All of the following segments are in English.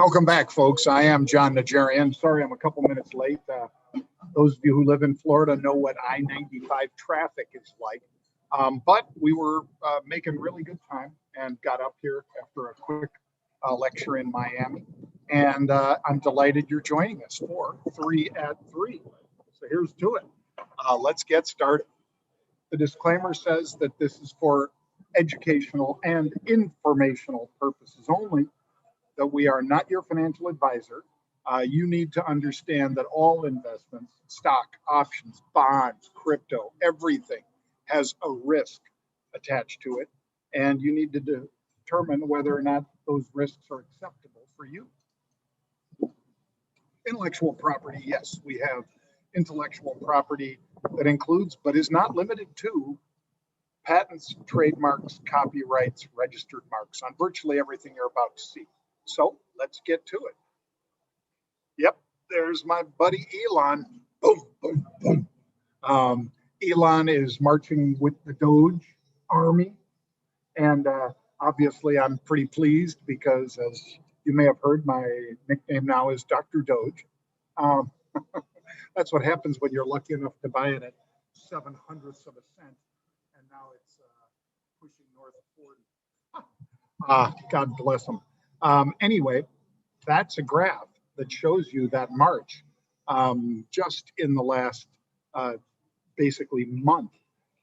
Welcome back, folks. I am Jon Najarian. Sorry I'm a couple minutes late. Those of you who live in Florida know what I-95 traffic is like. But we were making really good time and got up here after a quick lecture in Miami. And I'm delighted you're joining us for 3 at 3. So here's to it. Let's get started. The disclaimer says that this is for educational and informational purposes only, that we are not your financial advisor. You need to understand that all investments, stock, options, bonds, crypto, everything has a risk attached to it. And you need to determine whether or not those risks are acceptable for you. Intellectual property, yes, we have intellectual property that includes, but is not limited to, patents, trademarks, copyrights, registered marks on virtually everything you're about to see. So let's get to it. Yep, there's my buddy Elon. Boom, boom, boom. Elon is marching with the Doge army. And obviously I'm pretty pleased because, as you may have heard, my nickname now is Dr. Doge. That's what happens when you're lucky enough to buy it at 0.07 of a cent. And now it's pushing north of 40. God bless them. Anyway, that's a graph that shows you that march just in the last basically month,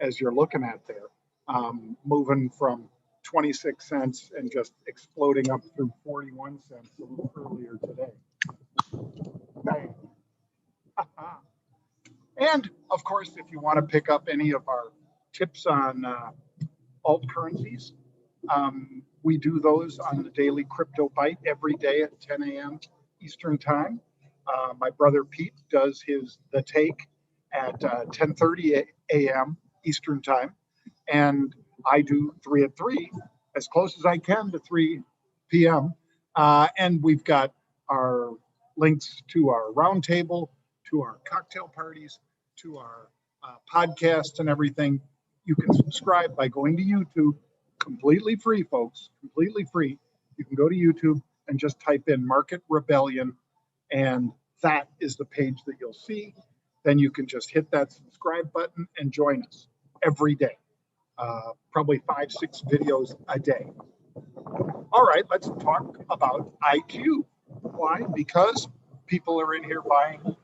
as you're looking at there, moving from 26 cents and just exploding up through 41 cents a little earlier today. Bang. And of course, if you want to pick up any of our tips on alt currencies, we do those on the Daily Crypto Bite every day at 10 a.m. Eastern Time. My brother Pete does The Take at 10:30 a.m. Eastern Time. And I do 3 at 3, as close as I can to 3 p.m. And we've got our links to our roundtable, to our cocktail parties, to our podcasts and everything. You can subscribe by going to YouTube. Completely free, folks, completely free. You can go to YouTube and just type in Market Rebellion, and that is the page that you'll see. Then you can just hit that subscribe button and join us every day. Probably 5-6 videos a day. All right, let's talk about IQ. Why? Because people are in here buying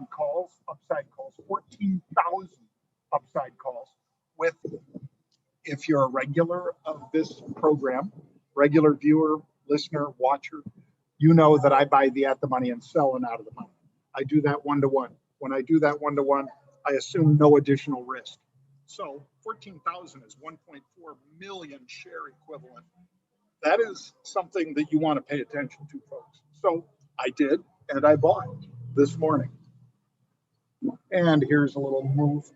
calls, upside calls, 14,000 upside calls with, if you're a regular of this program, regular viewer, listener, watcher, you know that I buy the at the money and sell an out of the money. I do that one-to-one. When I do that one-to-one, I assume no additional risk. So 14,000 is 1.4 million share equivalent. That is something that you want to pay attention to, folks. So I did, and I bought this morning. And here's a little move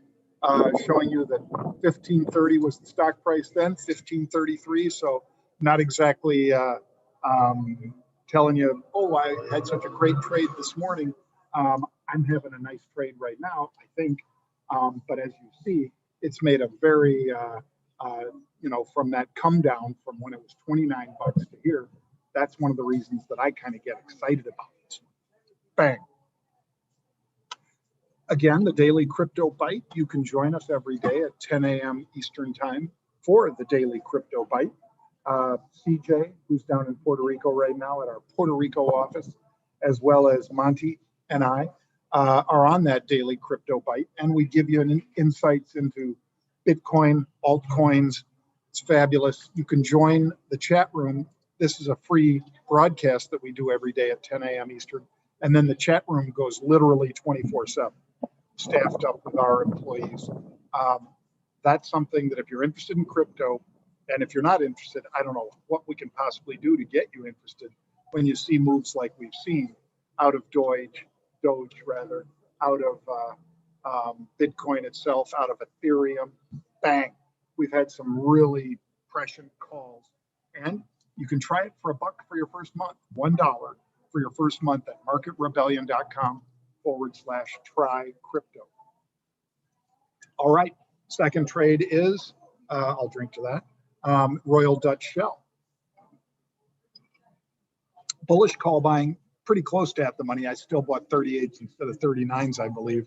showing you that 1530 was the stock price then, 1533. So not exactly telling you, oh, I had such a great trade this morning. I'm having a nice trade right now, I think. But as you see, it's made a very, from that come down from when it was 29 bucks to here. That's one of the reasons that I kind of get excited about it. Bang. Again, the Daily Crypto Bite. You can join us every day at 10 a.m. Eastern Time for the Daily Crypto Bite. CJ, who's down in Puerto Rico right now at our Puerto Rico office, as well as Monty and I, are on that Daily Crypto Bite, and we give you insights into Bitcoin, altcoins. It's fabulous. You can join the chat room. This is a free broadcast that we do every day at 10 a.m. Eastern, and then the chat room goes literally 24/7, staffed up with our employees. That's something that if you're interested in crypto, and if you're not interested, I don't know what we can possibly do to get you interested when you see moves like we've seen out of Doge rather, out of Bitcoin itself, out of Ethereum. Bang. We've had some really prescient calls. And you can try it for $1 for your first month, $1 for your first month at marketrebellion.com/try crypto. All right. Second trade is, I'll drink to that, Royal Dutch Shell. bullish call buying, pretty close to at the money. I still bought 38s instead of 39s, I believe.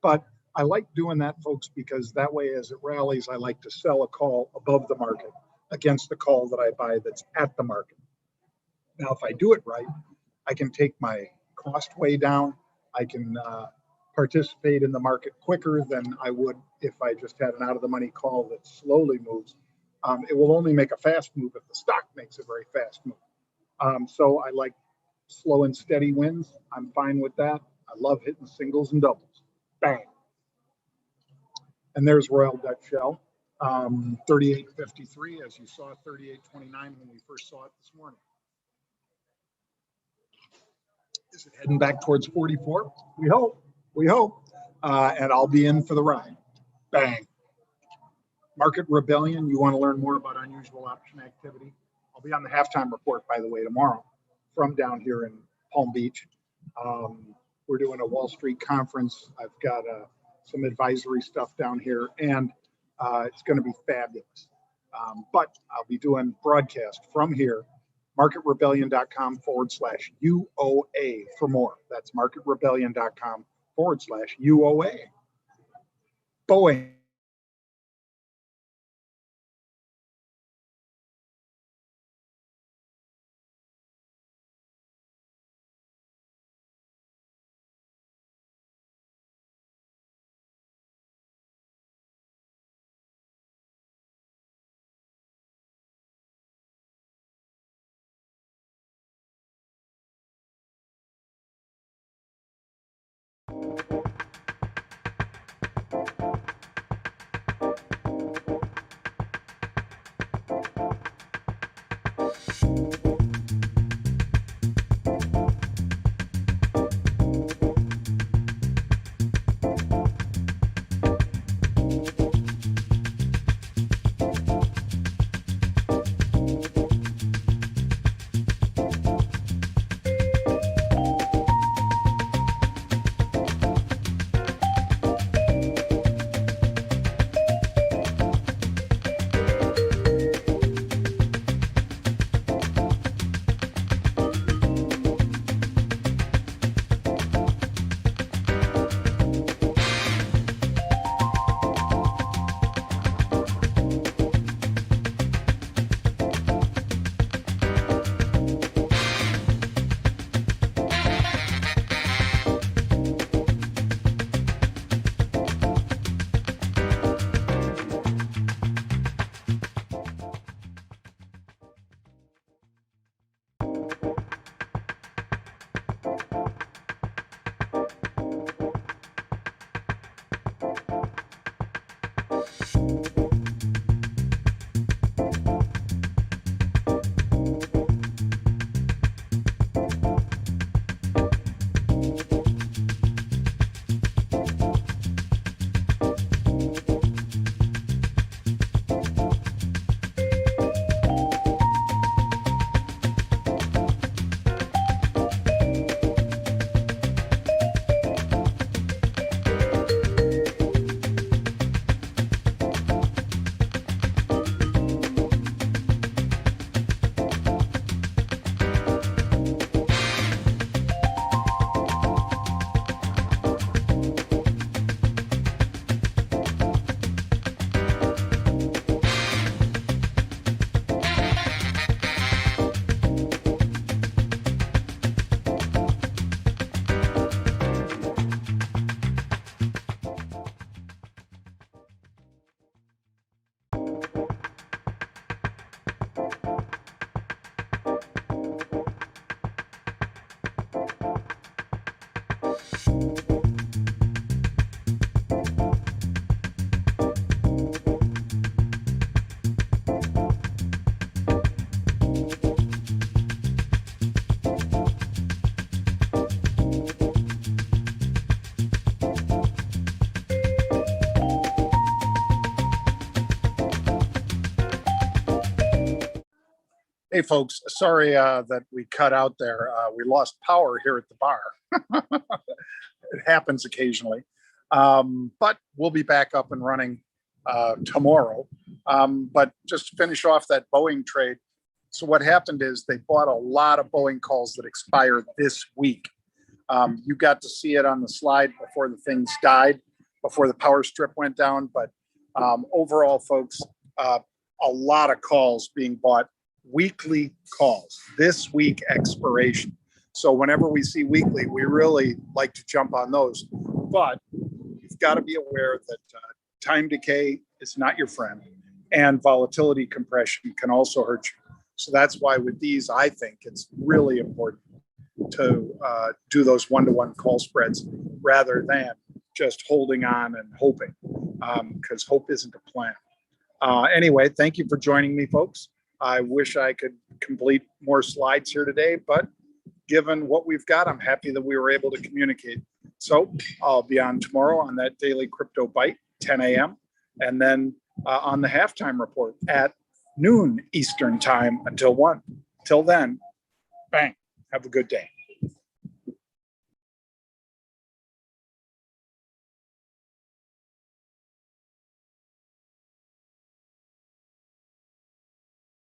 But I like doing that, folks, because that way, as it rallies, I like to sell a call above the market against the call that I buy that's at the market. Now, if I do it right, I can take my cost way down. I can participate in the market quicker than I would if I just had an out-of-the-money call that slowly moves. It will only make a fast move if the stock makes a very fast move. So I like slow and steady wins. I'm fine with that. I love hitting singles and doubles. Bang. And there's Royal Dutch Shell, 38.53, as you saw, 38.29 when we first saw it this morning. Is it heading back towards 44? We hope. We hope. And I'll be in for the ride. Bang. Market Rebellion. You want to learn more about unusual option activity? I'll be on the halftime report, by the way, tomorrow from down here in Palm Beach. We're doing a Wall Street conference. I've got some advisory stuff down here, and it's going to be fabulous. But I'll be doing broadcast from here, marketrebellion.com/UOA for more. That's marketrebellion.com/UOA. Boeing. Hey, folks, sorry that we cut out there. We lost power here at the bar. It happens occasionally. But we'll be back up and running tomorrow. But just to finish off that Boeing trade, So what happened is they bought a lot of Boeing calls that expired this week. You got to see it on the slide before the things died, before the power strip went down. But overall, folks, a lot of calls being bought, weekly calls, this week expiration. So whenever we see weekly, we really like to jump on those. But you've got to be aware that time decay is not your friend, and volatility compression can also hurt you. So that's why with these, I think it's really important to do those one-to-one call spreads rather than just holding on and hoping, because hope isn't a plan. Anyway, thank you for joining me, folks. I wish I could complete more slides here today, but given what we've got, I'm happy that we were able to communicate. So I'll be on tomorrow on that daily crypto bite, 10 a.m. and then on the halftime report at noon Eastern time until 1. Till then, bang, have a good day.